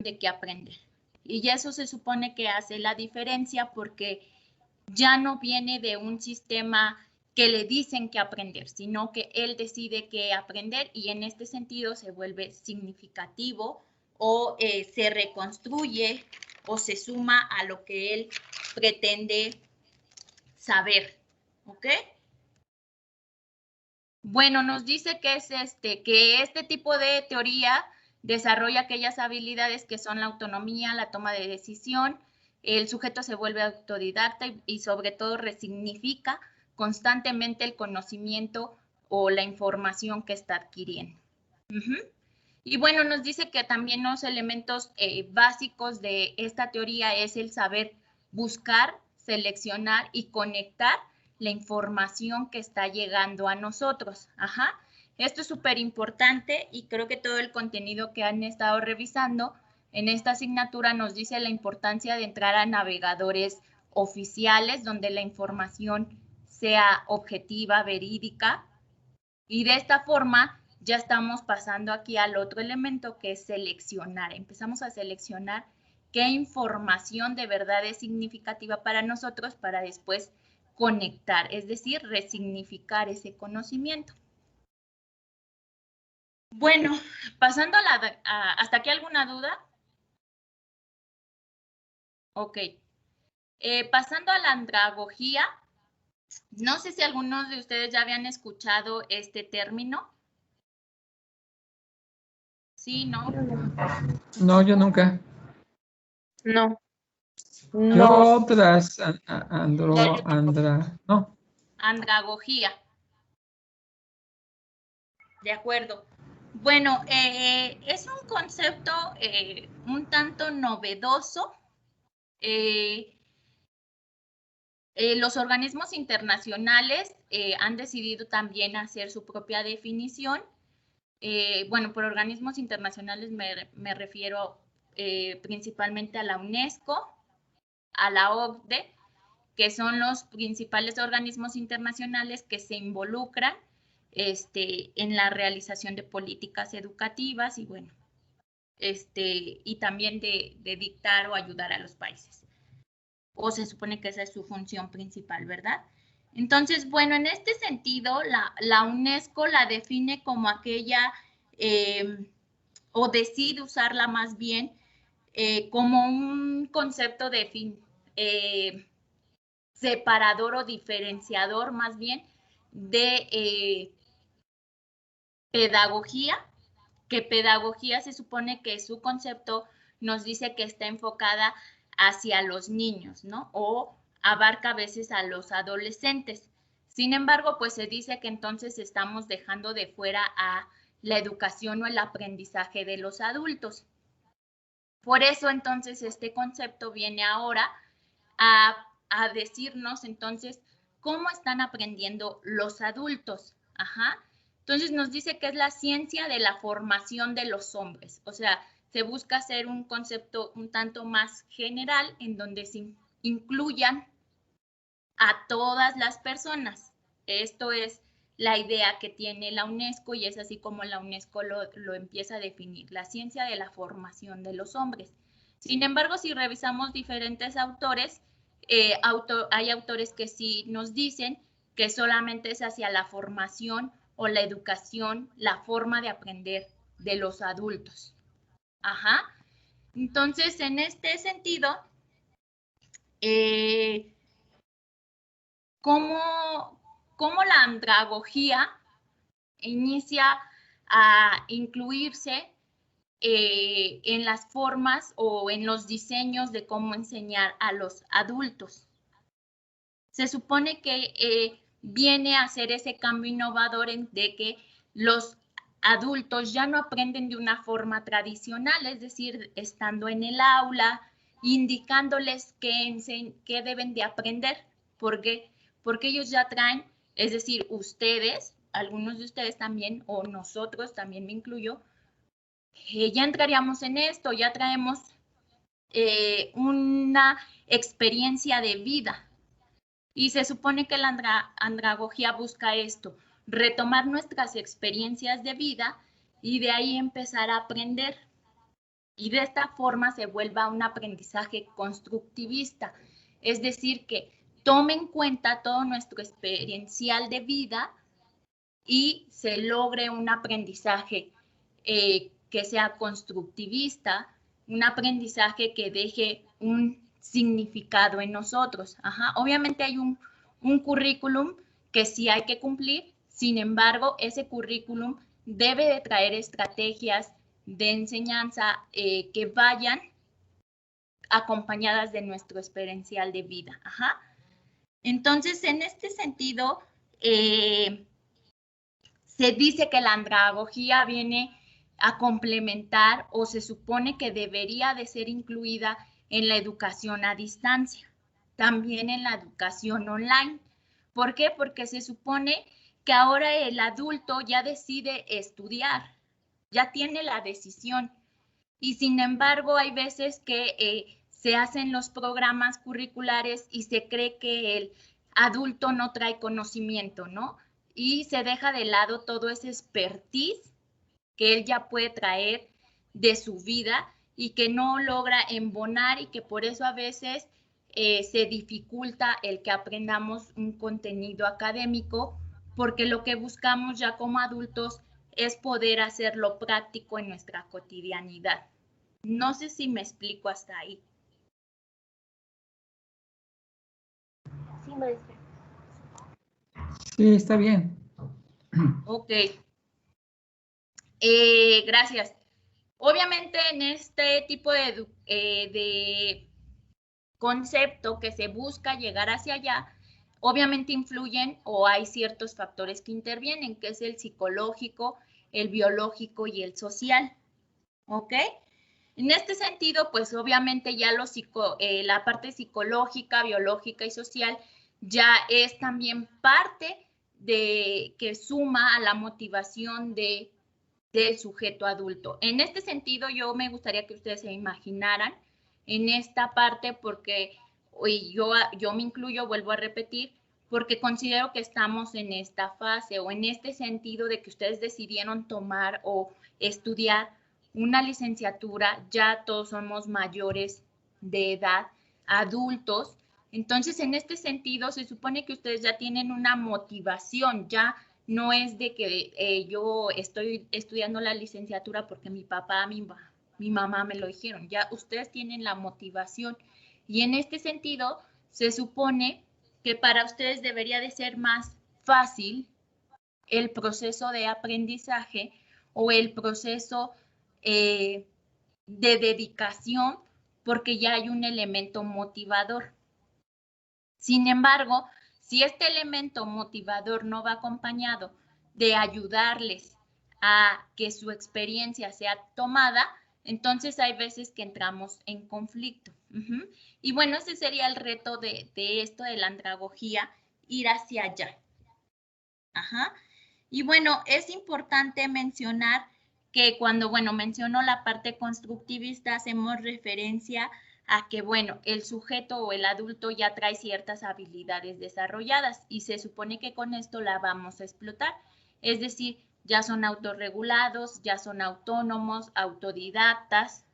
de qué aprender. Y eso se supone que hace la diferencia porque ya no viene de un sistema que le dicen que aprender, sino que él decide qué aprender y en este sentido se vuelve significativo o se reconstruye o se suma a lo que él pretende saber, ¿ok? Bueno, nos dice que es que este tipo de teoría desarrolla aquellas habilidades que son la autonomía, la toma de decisión, el sujeto se vuelve autodidacta y sobre todo resignifica constantemente el conocimiento o la información que está adquiriendo. Y bueno, nos dice que también los elementos básicos de esta teoría es el saber buscar, seleccionar y conectar la información que está llegando a nosotros. Ajá. Esto es súper importante y creo que todo el contenido que han estado revisando en esta asignatura nos dice la importancia de entrar a navegadores oficiales donde la información sea objetiva, verídica, y de esta forma ya estamos pasando aquí al otro elemento que es seleccionar. Empezamos a seleccionar qué información de verdad es significativa para nosotros para después conectar, es decir, resignificar ese conocimiento. Bueno, pasando ¿hasta aquí alguna duda? Ok. Pasando a la andragogía, no sé si algunos de ustedes ya habían escuchado este término. ¿Sí, no? No, yo nunca. No. Yo No. otras, no. Andragogía. De acuerdo. Bueno, es un concepto un tanto novedoso. Los organismos internacionales han decidido también hacer su propia definición. Bueno, por organismos internacionales me refiero principalmente a la UNESCO, a la OCDE, que son los principales organismos internacionales que se involucran en la realización de políticas educativas y bueno, y también de dictar o ayudar a los países. O se supone que esa es su función principal, ¿verdad? Entonces, bueno, en este sentido, la UNESCO la define como aquella, o decide usarla más bien como un concepto de separador o diferenciador más bien de pedagogía, que pedagogía se supone que su concepto nos dice que está enfocada hacia los niños, ¿no? O abarca a veces a los adolescentes. Sin embargo, pues se dice que entonces estamos dejando de fuera a la educación o el aprendizaje de los adultos. Por eso entonces este concepto viene ahora a decirnos entonces cómo están aprendiendo los adultos. Ajá. Entonces nos dice que es la ciencia de la formación de los hombres. O sea, se busca hacer un concepto un tanto más general en donde se incluyan a todas las personas. Esto es la idea que tiene la UNESCO y es así como la UNESCO lo empieza a definir, la ciencia de la formación de los hombres. Sin embargo, si revisamos diferentes autores, hay autores que sí nos dicen que solamente es hacia la formación o la educación, la forma de aprender de los adultos. Ajá. Entonces, en este sentido, ¿cómo la andragogía inicia a incluirse en las formas o en los diseños de cómo enseñar a los adultos? Se supone que viene a hacer ese cambio innovador de que los adultos ya no aprenden de una forma tradicional, es decir, estando en el aula, indicándoles qué deben de aprender, porque ellos ya traen, es decir, ustedes, algunos de ustedes también, o nosotros, también me incluyo, ya entraríamos en esto, ya traemos una experiencia de vida. Y se supone que la andragogía busca esto, retomar nuestras experiencias de vida y de ahí empezar a aprender. y de esta forma se vuelva un aprendizaje constructivista, es decir, que tome en cuenta todo nuestro experiencial de vida y se logre un aprendizaje que sea constructivista, un aprendizaje que deje un significado en nosotros. Ajá. Obviamente hay un currículum que sí hay que cumplir, sin embargo, ese currículum debe de traer estrategias de enseñanza que vayan acompañadas de nuestro experiencial de vida. Ajá. Entonces, en este sentido, se dice que la andragogía viene a complementar o se supone que debería de ser incluida en la educación a distancia, también en la educación online. ¿Por qué? Porque se supone que ahora el adulto ya decide estudiar, ya tiene la decisión y sin embargo hay veces que se hacen los programas curriculares y se cree que el adulto no trae conocimiento, ¿no? Y se deja de lado todo ese expertise que él ya puede traer de su vida y que no logra embonar y que por eso a veces se dificulta el que aprendamos un contenido académico, porque lo que buscamos ya como adultos es poder hacerlo práctico en nuestra cotidianidad. No sé si me explico hasta ahí. Sí, maestra. Sí, está bien. Ok. Gracias. Obviamente en este tipo de concepto que se busca llegar hacia allá, obviamente influyen o hay ciertos factores que intervienen, que es el psicológico, el biológico y el social. ¿Ok? En este sentido, pues obviamente ya la parte psicológica, biológica y social ya es también parte de que suma a la motivación del sujeto adulto. En este sentido, yo me gustaría que ustedes se imaginaran en esta parte porque yo me incluyo, vuelvo a repetir, porque considero que estamos en esta fase o en este sentido de que ustedes decidieron tomar o estudiar una licenciatura, ya todos somos mayores de edad, adultos. Entonces, en este sentido, se supone que ustedes ya tienen una motivación, ya no es de que yo estoy estudiando la licenciatura porque mi papá, mi mamá me lo dijeron, ya ustedes tienen la motivación. Y en este sentido, se supone que para ustedes debería de ser más fácil el proceso de aprendizaje o el proceso de dedicación porque ya hay un elemento motivador. Sin embargo, si este elemento motivador no va acompañado de ayudarles a que su experiencia sea tomada, entonces hay veces que entramos en conflicto. Y bueno, ese sería el reto de esto de la andragogía, ir hacia allá. Ajá. Y bueno, es importante mencionar que cuando, bueno, menciono la parte constructivista, hacemos referencia a que, bueno, el sujeto o el adulto ya trae ciertas habilidades desarrolladas y se supone que con esto la vamos a explotar. Es decir, ya son autorregulados, ya son autónomos, autodidactas.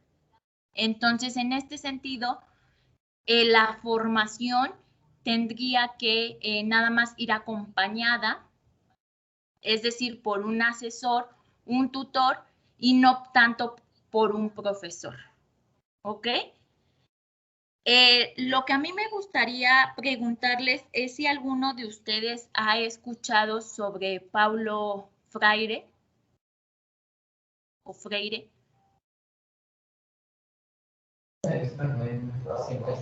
Entonces, en este sentido, la formación tendría que nada más ir acompañada, es decir, por un asesor, un tutor y no tanto por un profesor. ¿Ok? Lo que a mí me gustaría preguntarles es si alguno de ustedes ha escuchado sobre Paulo Freire o Freire.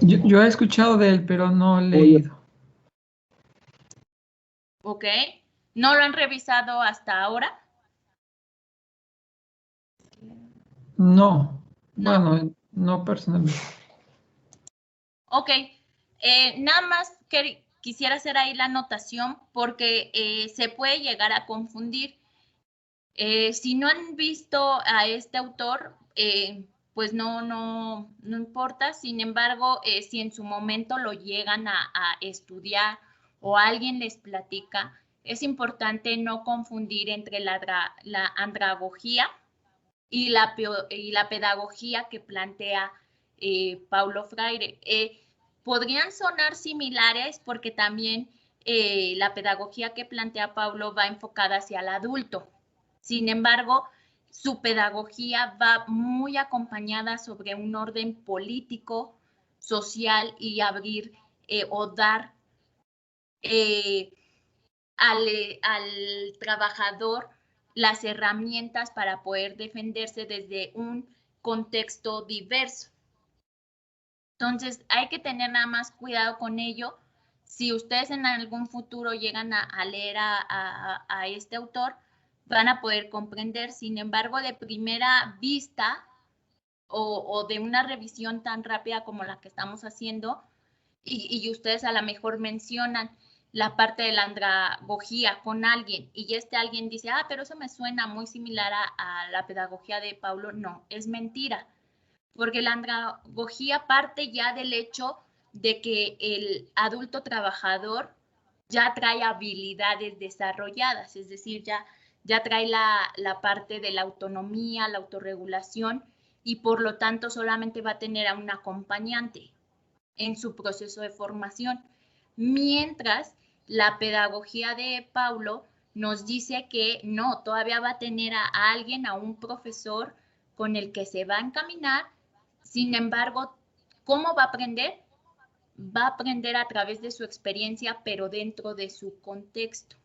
Yo he escuchado de él, pero no he leído. ¿Ok? ¿No lo han revisado hasta ahora? No, No. bueno, no personalmente. Ok, nada más que quisiera hacer ahí la anotación porque se puede llegar a confundir. Si no han visto a este autor, pues no importa. Sin embargo, si en su momento lo llegan a estudiar o alguien les platica, es importante no confundir entre la andragogía y la pedagogía que plantea Paulo Freire. Podrían sonar similares porque también la pedagogía que plantea Paulo va enfocada hacia el adulto. Sin embargo, su pedagogía va muy acompañada sobre un orden político, social y abrir o dar al trabajador las herramientas para poder defenderse desde un contexto diverso. Entonces, hay que tener nada más cuidado con ello. Si ustedes en algún futuro llegan a leer a este autor, van a poder comprender. Sin embargo, de primera vista o de una revisión tan rápida como la que estamos haciendo, y ustedes a lo mejor mencionan la parte de la andragogía con alguien, y alguien dice, pero eso me suena muy similar a la pedagogía de Paulo. No, es mentira, porque la andragogía parte ya del hecho de que el adulto trabajador ya trae habilidades desarrolladas, es decir, ya trae la parte de la autonomía, la autorregulación, y por lo tanto solamente va a tener a un acompañante en su proceso de formación. Mientras la pedagogía de Paulo nos dice que no, todavía va a tener a alguien, a un profesor con el que se va a encaminar. Sin embargo, ¿cómo va a aprender? Va a aprender a través de su experiencia, pero dentro de su contexto.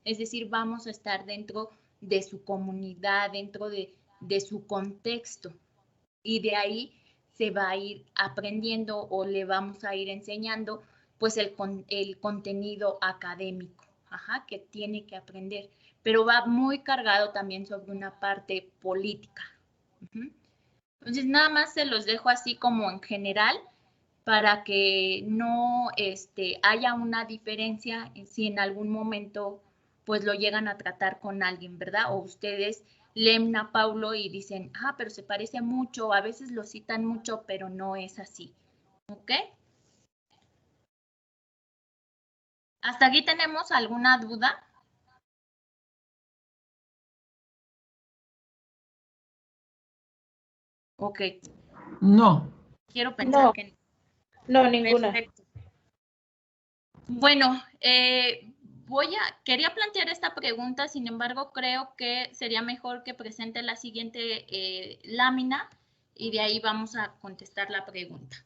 Es decir, vamos a estar dentro de su comunidad, dentro de su contexto. Y de ahí se va a ir aprendiendo o le vamos a ir enseñando pues el contenido académico que tiene que aprender, pero va muy cargado también sobre una parte política. Entonces, nada más se los dejo así como en general para que no haya una diferencia si en algún momento pues lo llegan a tratar con alguien, ¿verdad? O ustedes leen a Paulo y dicen, pero se parece mucho, a veces lo citan mucho, pero no es así, ¿ok? ¿Hasta aquí tenemos alguna duda? Ok. No. Quiero pensar que no. No, ninguna. Perfecto. Bueno, quería plantear esta pregunta, sin embargo, creo que sería mejor que presente la siguiente lámina y de ahí vamos a contestar la pregunta.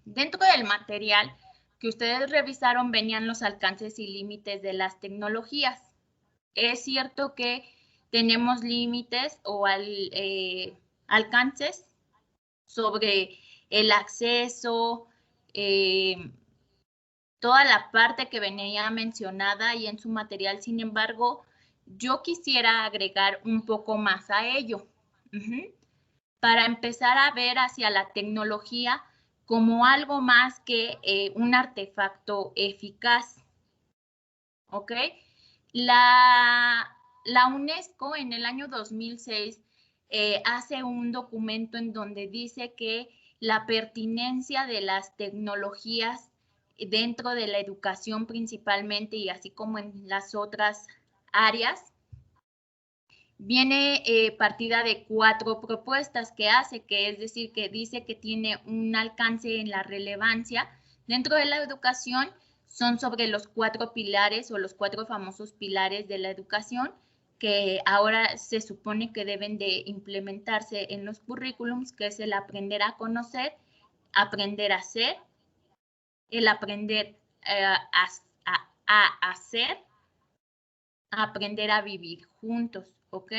Dentro del material que ustedes revisaron venían los alcances y límites de las tecnologías. Es cierto que tenemos límites o alcances sobre el acceso, toda la parte que venía mencionada y en su material. Sin embargo, yo quisiera agregar un poco más a ello. Para empezar a ver hacia la tecnología como algo más que un artefacto eficaz. ¿Ok? La UNESCO en el año 2006 hace un documento en donde dice que la pertinencia de las tecnologías dentro de la educación principalmente y así como en las otras áreas, viene partida de 4 propuestas que hace, que es decir, que dice que tiene un alcance en la relevancia dentro de la educación. Son sobre los 4 pilares o los 4 famosos pilares de la educación que ahora se supone que deben de implementarse en los currículums, que es el aprender a conocer, aprender a hacer, el aprender a hacer, aprender a vivir juntos, ¿ok?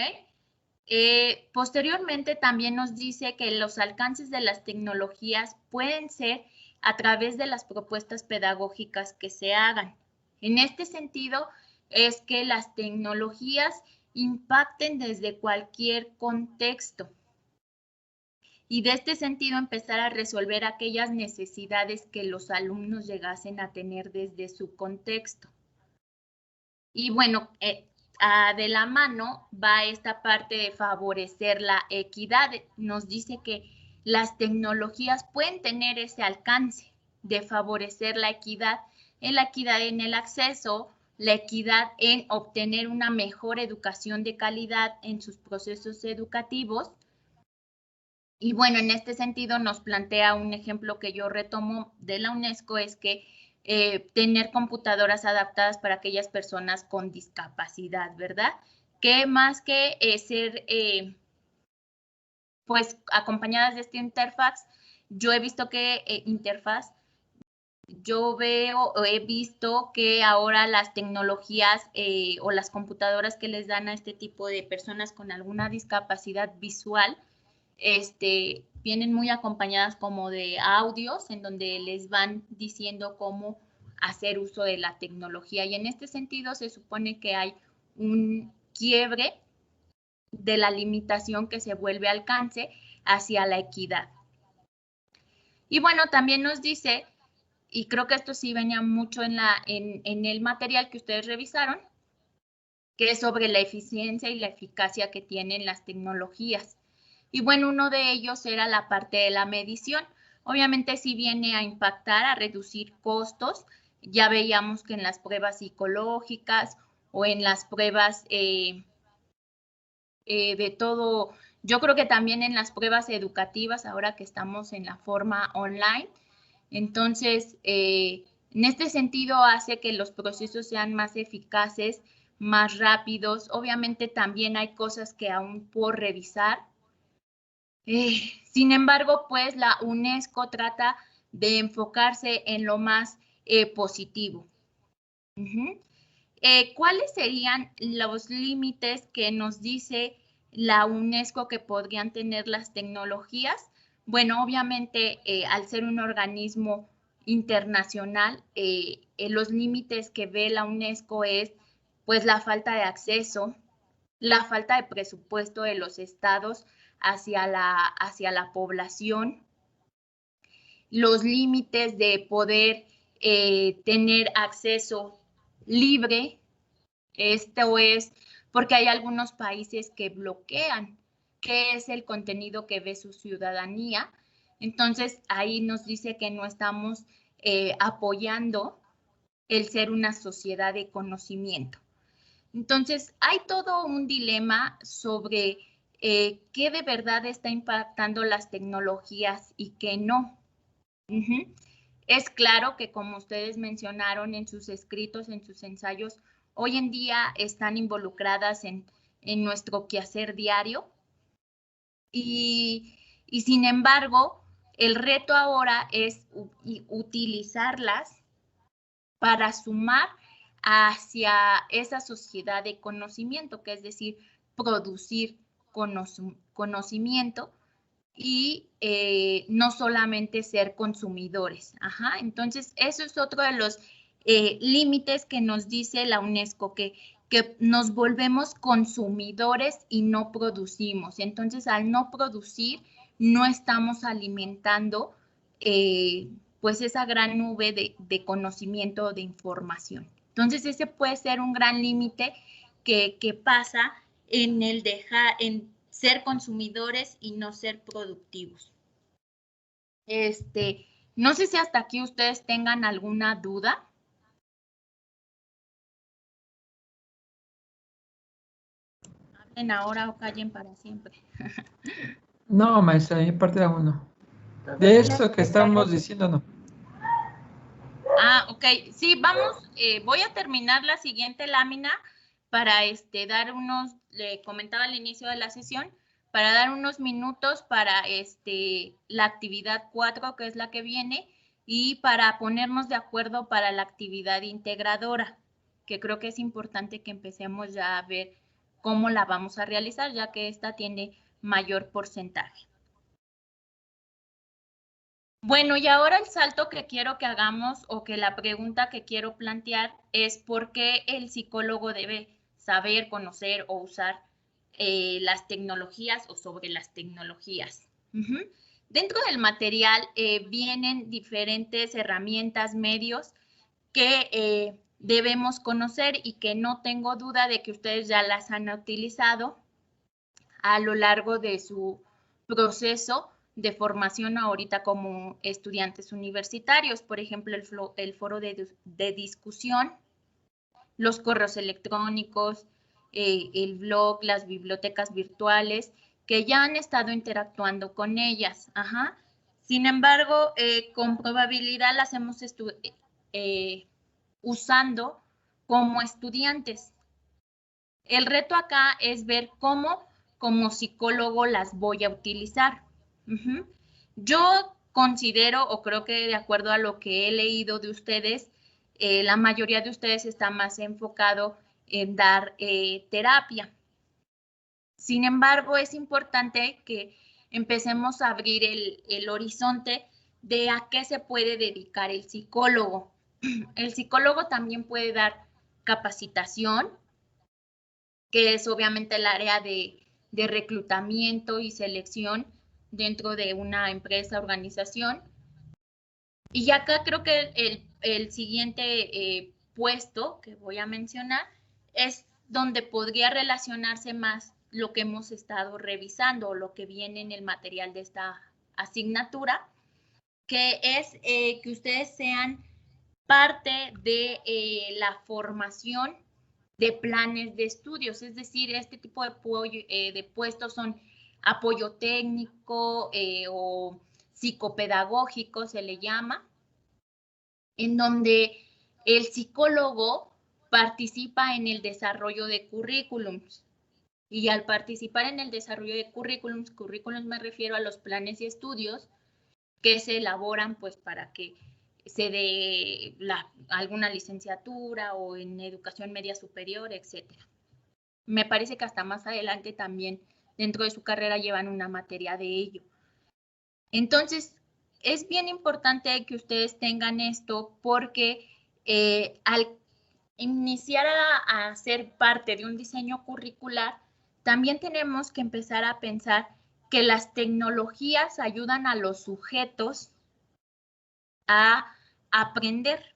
Posteriormente también nos dice que los alcances de las tecnologías pueden ser a través de las propuestas pedagógicas que se hagan. En este sentido, es que las tecnologías impacten desde cualquier contexto. Y de este sentido, empezar a resolver aquellas necesidades que los alumnos llegasen a tener desde su contexto. Y bueno, de la mano va esta parte de favorecer la equidad. Nos dice que las tecnologías pueden tener ese alcance de favorecer la equidad en el acceso, la equidad en obtener una mejor educación de calidad en sus procesos educativos. Y bueno, en este sentido nos plantea un ejemplo que yo retomo de la UNESCO, es que tener computadoras adaptadas para aquellas personas con discapacidad, ¿verdad? Que más que ser pues acompañadas de esta interfaz, yo he visto que yo veo o he visto que ahora las tecnologías o las computadoras que les dan a este tipo de personas con alguna discapacidad visual, vienen muy acompañadas como de audios en donde les van diciendo cómo hacer uso de la tecnología. Y en este sentido se supone que hay un quiebre de la limitación que se vuelve alcance hacia la equidad. Y bueno, también nos dice, y creo que esto sí venía mucho en el material que ustedes revisaron, que es sobre la eficiencia y la eficacia que tienen las tecnologías. Y bueno, uno de ellos era la parte de la medición. Obviamente sí viene a impactar, a reducir costos. Ya veíamos que en las pruebas psicológicas o en las pruebas de todo, yo creo que también en las pruebas educativas, ahora que estamos en la forma online. Entonces, en este sentido hace que los procesos sean más eficaces, más rápidos. Obviamente también hay cosas que aún por revisar. Sin embargo, pues la UNESCO trata de enfocarse en lo más positivo. ¿Cuáles serían los límites que nos dice la UNESCO que podrían tener las tecnologías? Bueno, obviamente, al ser un organismo internacional, los límites que ve la UNESCO es pues la falta de acceso, la falta de presupuesto de los estados hacia la población, los límites de poder tener acceso libre. Esto es porque hay algunos países que bloquean qué es el contenido que ve su ciudadanía. Entonces, ahí nos dice que no estamos apoyando el ser una sociedad de conocimiento. Entonces, hay todo un dilema sobre qué de verdad está impactando las tecnologías y qué no. Es claro que, como ustedes mencionaron en sus escritos, en sus ensayos, hoy en día están involucradas en nuestro quehacer diario y sin embargo, el reto ahora es utilizarlas para sumar hacia esa sociedad de conocimiento, que es decir, producir conocimiento y no solamente ser consumidores. Entonces, eso es otro de los límites que nos dice la UNESCO, que nos volvemos consumidores y no producimos. Entonces, al no producir, no estamos alimentando pues esa gran nube de conocimiento, de información. Entonces, ese puede ser un gran límite que pasa en ser consumidores y no ser productivos. No sé si hasta aquí ustedes tengan alguna duda. Hablen ahora o callen para siempre. No, maestra, mi parte era uno. De eso que estamos diciendo, no. Ok. Sí, vamos, voy a terminar la siguiente lámina para dar le comentaba al inicio de la sesión, para dar unos minutos para la actividad 4, que es la que viene, y para ponernos de acuerdo para la actividad integradora, que creo que es importante que empecemos ya a ver cómo la vamos a realizar, ya que esta tiene mayor porcentaje. Bueno, y ahora el salto que quiero que hagamos o que la pregunta que quiero plantear es por qué el psicólogo debe saber, conocer o usar las tecnologías o sobre las tecnologías. Dentro del material vienen diferentes herramientas, medios que debemos conocer y que no tengo duda de que ustedes ya las han utilizado a lo largo de su proceso de formación ahorita como estudiantes universitarios. Por ejemplo, el foro de discusión, los correos electrónicos, el blog, las bibliotecas virtuales, que ya han estado interactuando con ellas. Ajá. Sin embargo, con probabilidad las hemos usando como estudiantes. El reto acá es ver cómo como psicólogo las voy a utilizar. Yo considero, o creo que de acuerdo a lo que he leído de ustedes, la mayoría de ustedes está más enfocado en dar terapia. Sin embargo, es importante que empecemos a abrir el horizonte de a qué se puede dedicar el psicólogo. El psicólogo también puede dar capacitación, que es obviamente el área de reclutamiento y selección dentro de una empresa, organización. Y acá creo que el siguiente puesto que voy a mencionar es donde podría relacionarse más lo que hemos estado revisando o lo que viene en el material de esta asignatura, que es que ustedes sean parte de la formación de planes de estudios, es decir, este tipo de puestos son apoyo técnico o psicopedagógico, se le llama, en donde el psicólogo participa en el desarrollo de currículums. Y al participar en el desarrollo de currículums me refiero a los planes y estudios que se elaboran pues para que se dé alguna licenciatura o en educación media superior, etc. Me parece que hasta más adelante también dentro de su carrera llevan una materia de ello. Entonces, es bien importante que ustedes tengan esto porque al iniciar a ser parte de un diseño curricular, también tenemos que empezar a pensar que las tecnologías ayudan a los sujetos a aprender.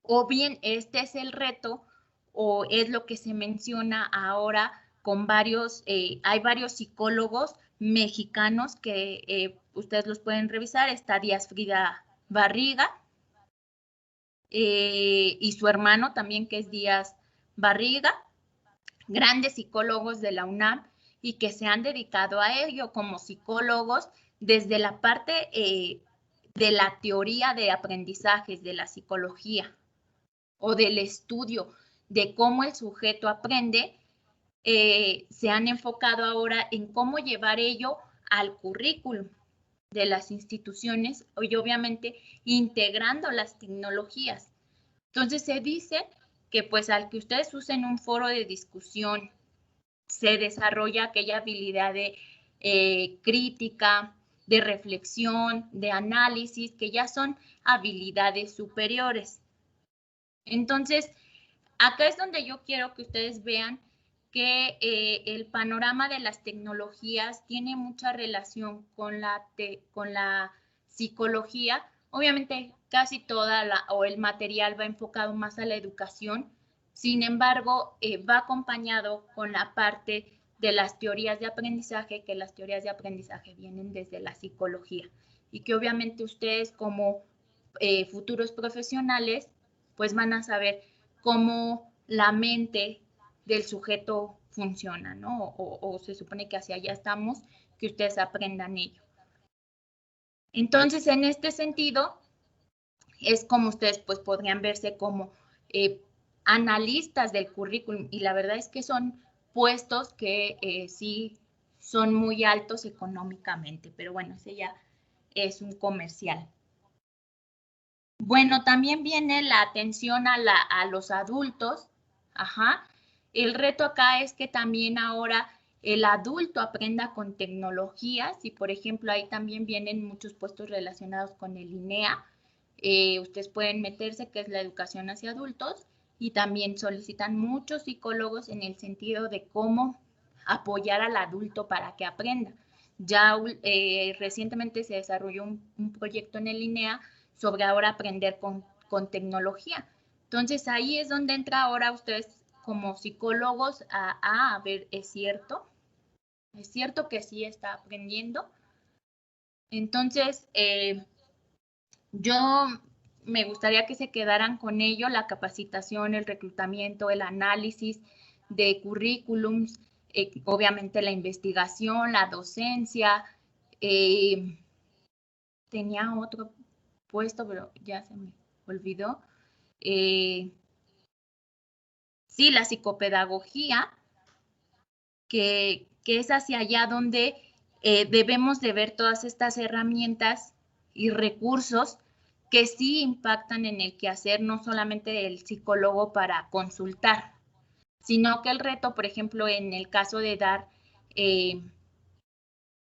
O bien este es el reto o es lo que se menciona ahora con varios, hay varios psicólogos mexicanos que ustedes los pueden revisar. Está Díaz Frida Barriga y su hermano también, que es Díaz Barriga, grandes psicólogos de la UNAM y que se han dedicado a ello como psicólogos desde la parte de la teoría de aprendizajes de la psicología o del estudio de cómo el sujeto aprende, se han enfocado ahora en cómo llevar ello al currículum de las instituciones y obviamente integrando las tecnologías. Entonces se dice que pues al que ustedes usen un foro de discusión, se desarrolla aquella habilidad de crítica, de reflexión, de análisis, que ya son habilidades superiores. Entonces, acá es donde yo quiero que ustedes vean que el panorama de las tecnologías tiene mucha relación con la psicología. Obviamente, casi toda el material va enfocado más a la educación. Sin embargo, va acompañado con la parte de las teorías de aprendizaje, que las teorías de aprendizaje vienen desde la psicología y que obviamente ustedes como futuros profesionales pues van a saber cómo la mente del sujeto funciona, ¿no? O se supone que hacia allá estamos, que ustedes aprendan ello. Entonces, en este sentido, es como ustedes pues podrían verse como analistas del currículum y la verdad es que son puestos que sí son muy altos económicamente, pero bueno, ese ya es un comercial. Bueno, también viene la atención a los adultos. Ajá. El reto acá es que también ahora el adulto aprenda con tecnologías y, por ejemplo, ahí también vienen muchos puestos relacionados con el INEA. Ustedes pueden meterse, que es la educación hacia adultos, y también solicitan muchos psicólogos en el sentido de cómo apoyar al adulto para que aprenda. Ya recientemente se desarrolló un proyecto en el INEA sobre ahora aprender con tecnología. Entonces ahí es donde entra ahora ustedes como psicólogos a ver, ¿es cierto que sí está aprendiendo? Entonces, yo me gustaría que se quedaran con ello, la capacitación, el reclutamiento, el análisis de currículums, obviamente la investigación, la docencia. Tenía otro puesto, pero ya se me olvidó. Sí, la psicopedagogía, que es hacia allá donde debemos de ver todas estas herramientas y recursos que sí impactan en el quehacer, no solamente del psicólogo para consultar, sino que el reto, por ejemplo, en el caso de dar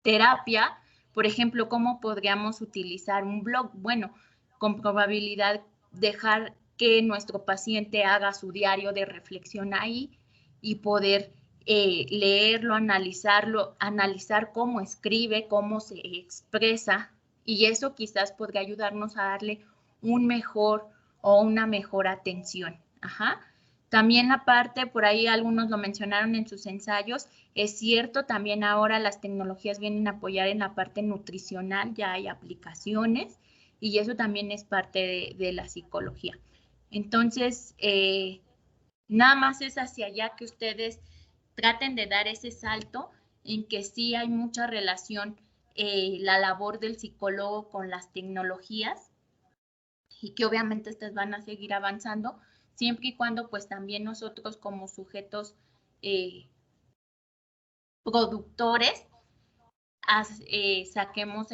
terapia, por ejemplo, ¿cómo podríamos utilizar un blog? Bueno, con probabilidad dejar que nuestro paciente haga su diario de reflexión ahí y poder leerlo, analizar cómo escribe, cómo se expresa, y eso quizás podría ayudarnos a darle un mejor o una mejor atención. Ajá. También la parte, por ahí algunos lo mencionaron en sus ensayos, es cierto, también ahora las tecnologías vienen a apoyar en la parte nutricional, ya hay aplicaciones y eso también es parte de la psicología. Entonces, nada más es hacia allá que ustedes traten de dar ese salto en que sí hay mucha relación la labor del psicólogo con las tecnologías y que obviamente estas van a seguir avanzando siempre y cuando pues también nosotros como sujetos productores saquemos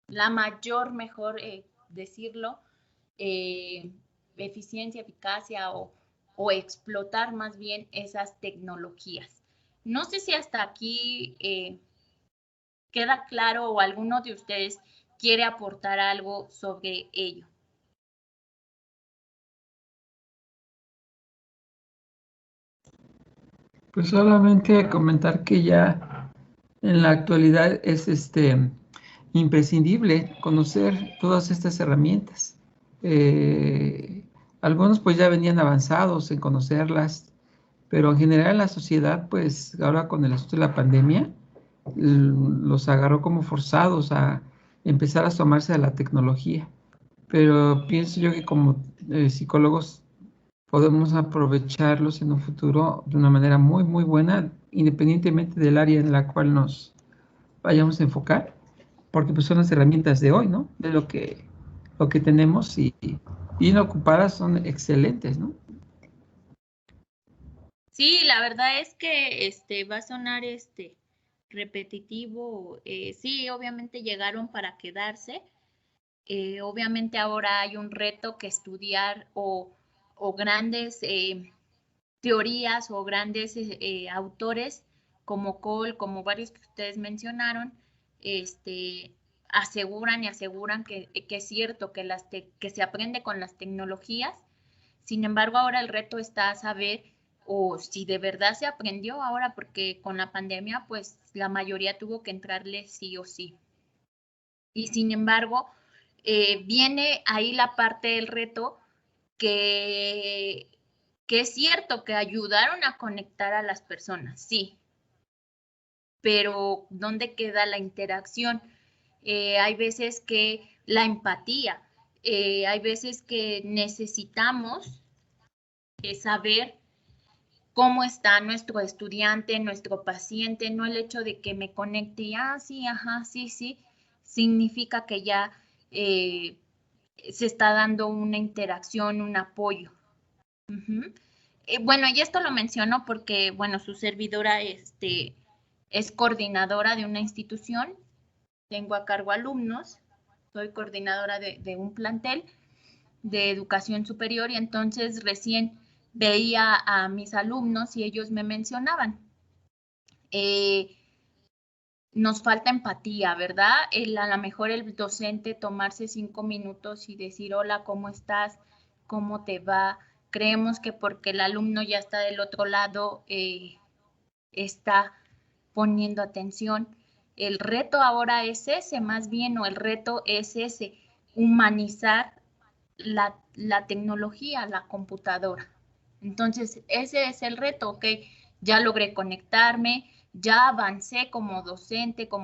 la mayor, mejor decirlo, eficiencia, eficacia o explotar más bien esas tecnologías. No sé si hasta aquí queda claro o alguno de ustedes quiere aportar algo sobre ello. Pues solamente comentar que ya en la actualidad es imprescindible conocer todas estas herramientas. Algunos pues ya venían avanzados en conocerlas, pero en general la sociedad pues ahora con el asunto de la pandemia los agarró como forzados a empezar a asomarse a la tecnología. Pero pienso yo que como psicólogos podemos aprovecharlos en un futuro de una manera muy, muy buena, independientemente del área en la cual nos vayamos a enfocar, porque pues son las herramientas de hoy, ¿no? De lo que tenemos y bien ocupadas son excelentes, ¿no? Sí, la verdad es que va a sonar repetitivo. Sí, obviamente llegaron para quedarse. Obviamente ahora hay un reto que estudiar o grandes teorías o grandes autores como Cole, como varios que ustedes mencionaron, aseguran y aseguran que es cierto que, que se aprende con las tecnologías. Sin embargo, ahora el reto está a saber o si de verdad se aprendió ahora, porque con la pandemia, pues la mayoría tuvo que entrarle sí o sí. Y sin embargo, viene ahí la parte del reto que es cierto que ayudaron a conectar a las personas, sí, pero ¿dónde queda la interacción? Hay veces que la empatía, hay veces que necesitamos saber cómo está nuestro estudiante, nuestro paciente, no el hecho de que me conecte y, sí, ajá, sí, sí, significa que ya se está dando una interacción, un apoyo. Bueno, y esto lo menciono porque, bueno, su servidora es coordinadora de una institución, tengo a cargo alumnos, soy coordinadora de un plantel de educación superior y entonces recién veía a mis alumnos y ellos me mencionaban, nos falta empatía, ¿verdad? A lo mejor el docente tomarse 5 minutos y decir, hola, ¿cómo estás? ¿Cómo te va? Creemos que porque el alumno ya está del otro lado, está poniendo atención. El reto ahora es ese, más bien, o el reto es ese, humanizar la tecnología, la computadora. Entonces, ese es el reto, ¿ok? Ya logré conectarme, ya avancé como docente, como